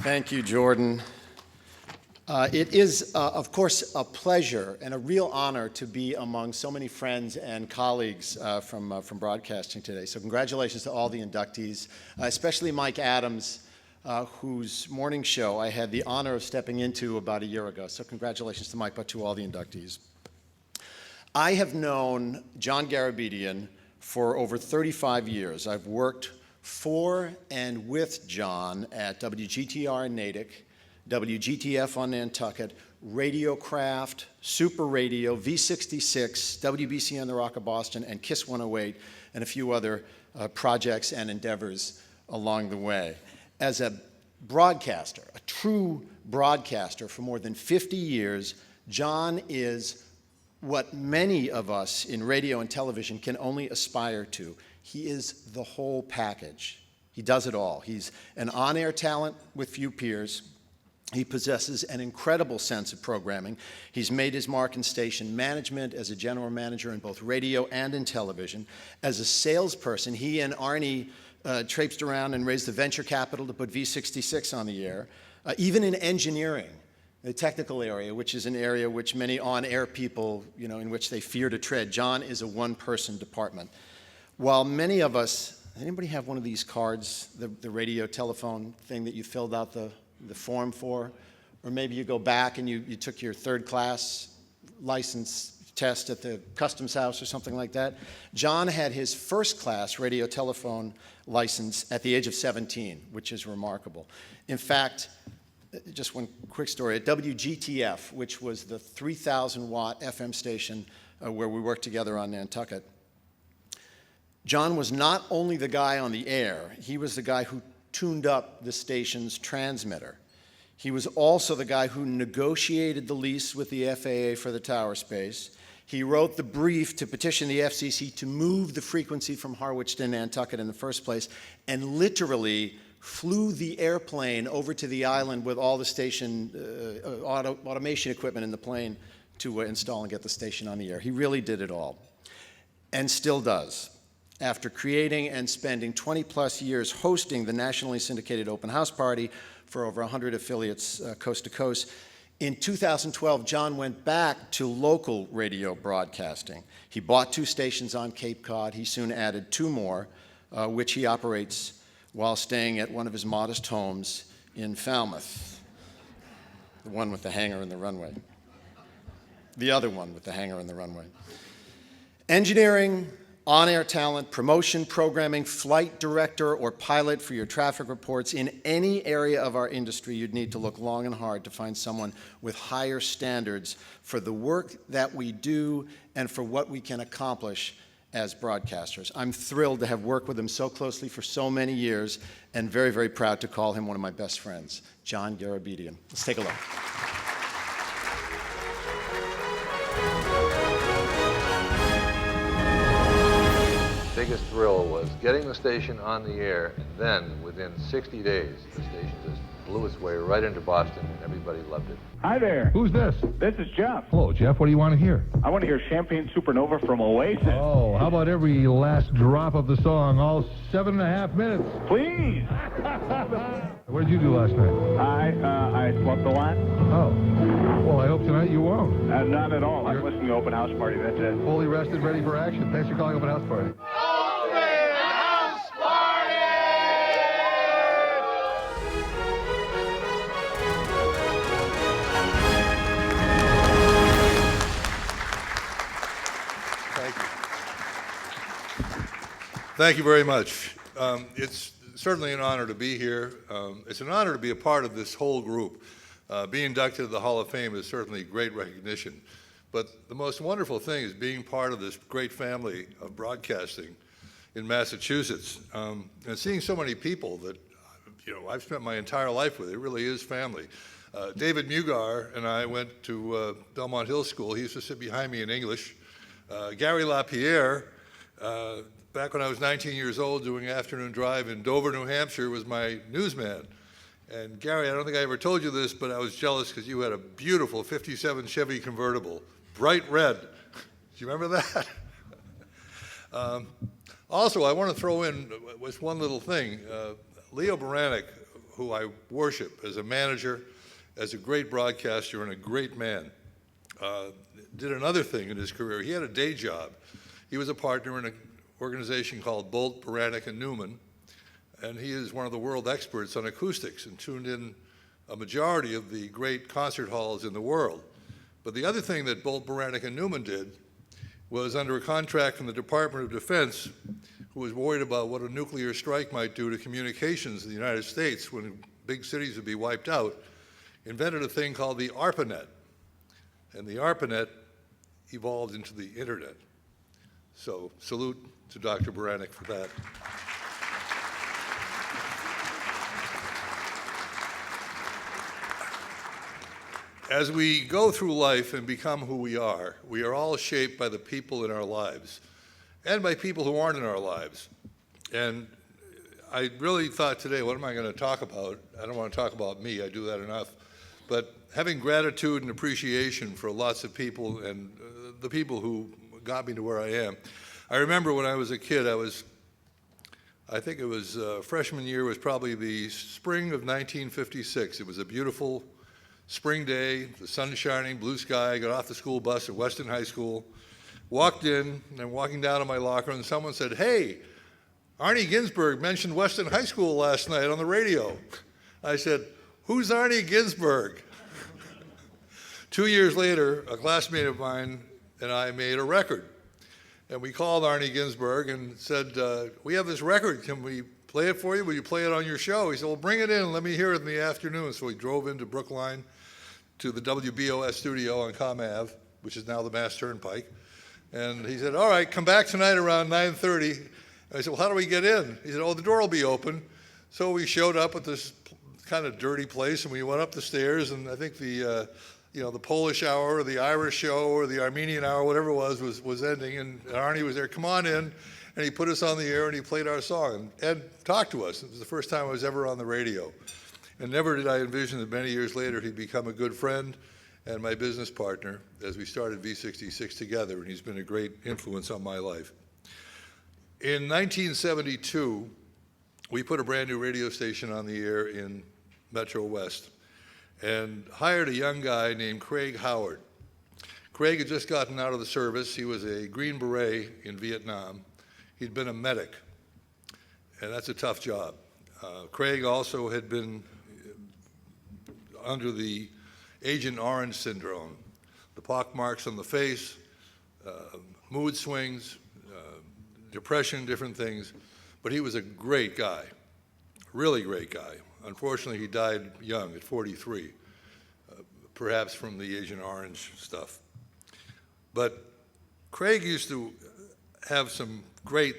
Thank you, Jordan. It is, of course, a pleasure and a real honor to be among so many friends and colleagues from broadcasting today. So congratulations to all the inductees, especially Mike Adams, whose morning show I had the honor of stepping into about a year ago. So congratulations to Mike, but to all the inductees. I have known John Garabedian for over 35 years. I've worked for and with John at WGTR in Natick, WGTF on Nantucket, Radiocraft, Super Radio, V66, WBC on the Rock of Boston, and KISS 108, and a few other projects and endeavors along the way. As a broadcaster, a true broadcaster for more than 50 years, John is what many of us in radio and television can only aspire to. He is the whole package. He does it all. He's an on-air talent with few peers. He possesses an incredible sense of programming. He's made his mark in station management as a general manager in both radio and in television. As a salesperson, he and Arnie traipsed around and raised the venture capital to put V66 on the air. Even in engineering, the technical area, which is an area which many on-air people, in which they fear to tread, John is a one-person department. While many of us, anybody have one of these cards, the radio telephone thing that you filled out the form for? Or maybe you go back and you took your third class license test at the customs house or something like that. John had his first class radio telephone license at the age of 17, which is remarkable. In fact, just one quick story, at WGTF, which was the 3,000 watt FM station where we worked together on Nantucket, John was not only the guy on the air, he was the guy who tuned up the station's transmitter. He was also the guy who negotiated the lease with the FAA for the tower space. He wrote the brief to petition the FCC to move the frequency from Harwich to Nantucket in the first place, and literally flew the airplane over to the island with all the station automation equipment in the plane to install and get the station on the air. He really did it all, and still does. After creating and spending 20-plus years hosting the nationally syndicated open house party for over 100 affiliates coast to coast, in 2012, John went back to local radio broadcasting. He bought 2 stations on Cape Cod. He soon added 2 more, which he operates while staying at one of his modest homes in Falmouth, the one with the hangar and the runway. The other one with the hangar and the runway. Engineering, on-air talent, promotion, programming, flight director, or pilot for your traffic reports. In any area of our industry, you'd need to look long and hard to find someone with higher standards for the work that we do and for what we can accomplish as broadcasters. I'm thrilled to have worked with him so closely for so many years, and very, very proud to call him one of my best friends, John Garabedian. Let's take a look. Biggest thrill was getting the station on the air, and then within 60 days, the station just blew its way right into Boston, and everybody loved it. Hi there. Who's this? This is Jeff. Hello, Jeff. What do you want to hear? I want to hear Champagne Supernova from Oasis. Oh, how about every last drop of the song, all 7.5 minutes? Please. What did you do last night? I slept a lot. Oh. Well, I hope tonight you won't. Not at all. I'm listening to Open House Party. That's it. Fully rested, ready for action. Thanks for calling Open House Party. Thank you very much. It's certainly an honor to be here. It's an honor to be a part of this whole group. Being inducted to the Hall of Fame is certainly great recognition. But the most wonderful thing is being part of this great family of broadcasting in Massachusetts, and seeing so many people that I've spent my entire life with. It really is family. David Mugar and I went to Belmont Hill School. He used to sit behind me in English. Gary LaPierre, back when I was 19 years old doing afternoon drive in Dover, New Hampshire, was my newsman. And Gary, I don't think I ever told you this, but I was jealous because you had a beautiful 57 Chevy convertible, bright red. Do you remember that? Also, I want to throw in just one little thing. Leo Baranek, who I worship as a manager, as a great broadcaster, and a great man, did another thing in his career. He had a day job. He was a partner in an organization called Bolt, Beranek, and Newman, and he is one of the world experts on acoustics and tuned in a majority of the great concert halls in the world. But the other thing that Bolt, Beranek, and Newman did was under a contract from the Department of Defense, who was worried about what a nuclear strike might do to communications in the United States when big cities would be wiped out, invented a thing called the ARPANET. And the ARPANET evolved into the internet. So salute to Dr. Beranek for that. As we go through life and become who we are all shaped by the people in our lives and by people who aren't in our lives. And I really thought today, what am I going to talk about? I don't want to talk about me, I do that enough. But having gratitude and appreciation for lots of people and the people who got me to where I am. I remember when I was a kid, I think it was freshman year was probably the spring of 1956. It was a beautiful spring day, the sun shining, blue sky, got off the school bus at Weston High School, walked in, and walking down to my locker, and someone said, "Hey, Arnie Ginsburg mentioned Weston High School last night on the radio." I said, "Who's Arnie Ginsburg?" 2 years later, a classmate of mine and I made a record. And we called Arnie Ginsburg and said, "We have this record. Can we play it for you? Will you play it on your show?" He said, "Well, bring it in and let me hear it in the afternoon." So we drove into Brookline to the WBOS studio on Com Ave, which is now the Mass Turnpike. And he said, "All right, come back tonight around 9:30. I said, "Well, how do we get in?" He said, "Oh, the door will be open." So we showed up at this kind of dirty place, and we went up the stairs, and I think the Polish hour or the Irish show or the Armenian hour, whatever it was ending, and Arnie was there, "Come on in," and he put us on the air and he played our song. And Ed talked to us. It was the first time I was ever on the radio. And never did I envision that many years later he'd become a good friend and my business partner as we started V66 together, and he's been a great influence on my life. In 1972, we put a brand new radio station on the air in MetroWest and hired a young guy named Craig Howard. Craig had just gotten out of the service. He was a Green Beret in Vietnam. He'd been a medic, and that's a tough job. Craig also had been under the Agent Orange syndrome, the pock marks on the face, mood swings, depression, different things. But he was a great guy, really great guy. Unfortunately, he died young at 43, perhaps from the Agent Orange stuff. But Craig used to have some great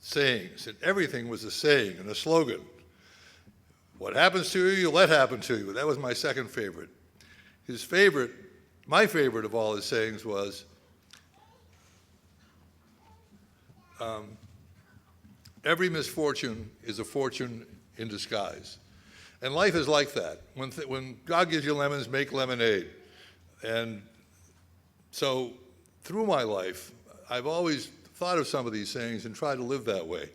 sayings, and everything was a saying and a slogan. What happens to you, you let happen to you. That was my second favorite. His favorite, my favorite of all his sayings was, every misfortune is a fortune in disguise. And life is like that. When God gives you lemons, make lemonade. And so through my life, I've always thought of some of these sayings and tried to live that way.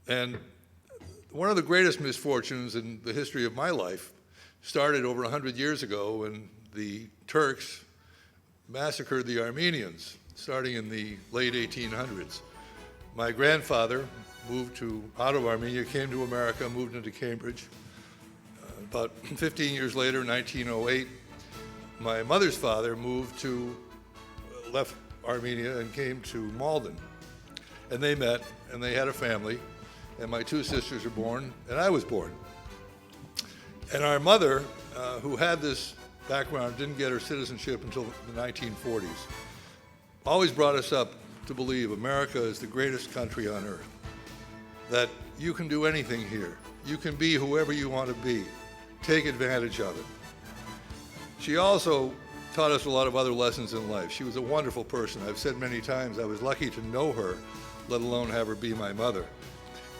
And one of the greatest misfortunes in the history of my life started over 100 years ago when the Turks massacred the Armenians, starting in the late 1800s. My grandfather moved out of Armenia, came to America, moved into Cambridge. About 15 years later, 1908, my mother's father left Armenia and came to Malden. And they met, and they had a family, and my two sisters were born, and I was born. And our mother, who had this background, didn't get her citizenship until the 1940s, always brought us up to believe America is the greatest country on earth, that you can do anything here. You can be whoever you want to be. Take advantage of it. She also taught us a lot of other lessons in life. She was a wonderful person. I've said many times I was lucky to know her, let alone have her be my mother.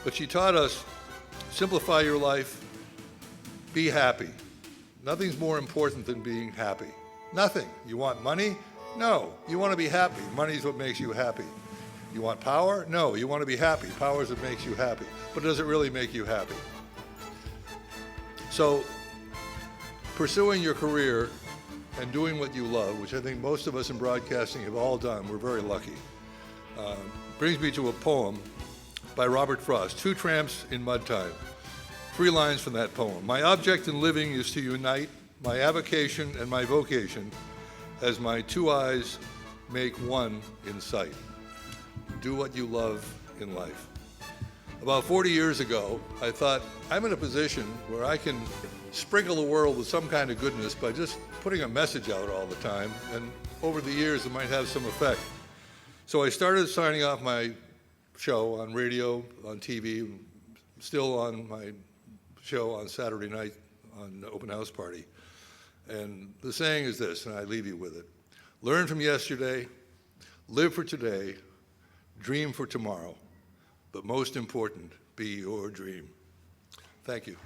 But she taught us, simplify your life, be happy. Nothing's more important than being happy. Nothing. You want money? No. You want to be happy. Money's what makes you happy. You want power? No. You want to be happy. Power is what makes you happy. But does it really make you happy? So pursuing your career and doing what you love, which I think most of us in broadcasting have all done, we're very lucky, brings me to a poem by Robert Frost, Two Tramps in Mud Time. 3 lines from that poem. My object in living is to unite my avocation and my vocation as my 2 eyes make one in sight. Do what you love in life. About 40 years ago, I thought, I'm in a position where I can sprinkle the world with some kind of goodness by just putting a message out all the time, and over the years it might have some effect. So I started signing off my show on radio, on TV, still on my show on Saturday night on Open House Party. And the saying is this, and I leave you with it. Learn from yesterday, live for today, dream for tomorrow, but most important, be your dream. Thank you.